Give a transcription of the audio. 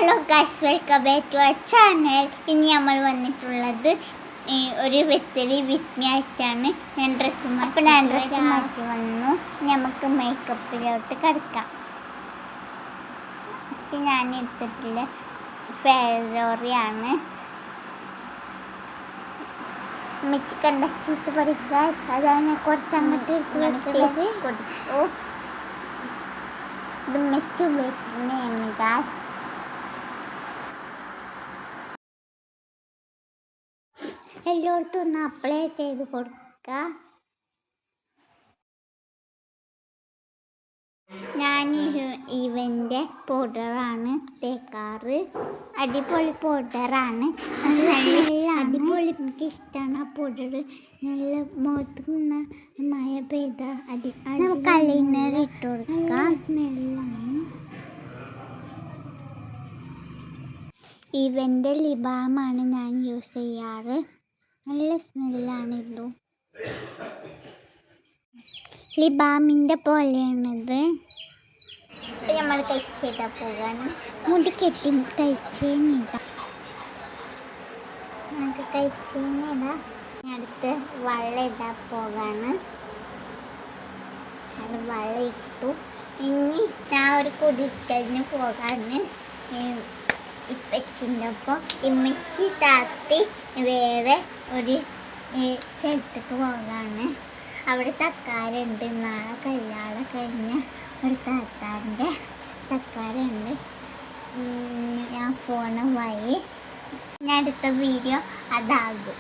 Hello guys, welcome back to our channel. ഇനി നമ്മൾ വന്നിട്ടുള്ളത് ഒരു വെത്തരി വിത്നിയായിട്ടാണ്. ഞാൻ ഡ്രസ്സ് മാറ്റി വന്നു. നമുക്ക് മേക്കപ്പിലോട്ട് കിടക്കാം. ഞാൻ എടുത്തിട്ടുള്ള ഫെയറോറിയാണ്. മിച്ച് കണ്ട ചീത്ത പഠിക്കുക, അതാണ് കുറച്ച് അങ്ങോട്ട് എടുത്ത് കൊടുത്തു. ഇത് മെച്ച് ഉപയോഗിക്കുന്നതാണ് ഗാസ്. എല്ലായിടത്തും ഒന്ന് അപ്ലൈ ചെയ്ത് കൊടുക്കുക. ഞാൻ ഇവൻ്റെ പൗഡറാണ് തേക്കാറ്. അടിപൊളി പൗഡറാണ്, നല്ല അടിപൊളി. എനിക്ക് ഇഷ്ടമാണ് ആ പൗഡർ. നല്ല മുഖത്ത് മഴ പെയ്ത നമുക്ക് ഐലൈനർ ഇട്ട് കൊടുക്കാം. സ്മെല്ലാണ്. ഇവൻ്റെ ലിബാമാണ് ഞാൻ യൂസ് ചെയ്യാറ്. നല്ല സ്മെല്ലാണിത്. ലിബാമിൻ്റെ പോലെയാണിത്. ഇപ്പം നമ്മൾ കഴിച്ചിടാൻ പോവുകയാണ്. മുടി കെട്ടി കഴിച്ചേനിടാം. നമുക്ക് കഴിച്ചേനിടാം. അടുത്ത് വെള്ളം ഇടാൻ പോവുകയാണ്. അത് വെള്ളം ഇട്ടു. ഇനി ഞാൻ ഒരു കുടിക്കലിന് പോകാണ്. ഇപ്പച്ചിൻ്റെ ഒപ്പം ഇമ്മച്ചി താത്തി വേറെ ഒരു സ്ഥലത്തേക്ക് പോകാണ്. അവിടെ തക്കാരുണ്ട്. നാളെ കല്യാണം കഴിഞ്ഞ ഒരു താത്താൻ്റെ തക്കാരുണ്ട്. ഞാൻ പോണ വഴി ഞാൻ അടുത്ത വീഡിയോ അതാകും.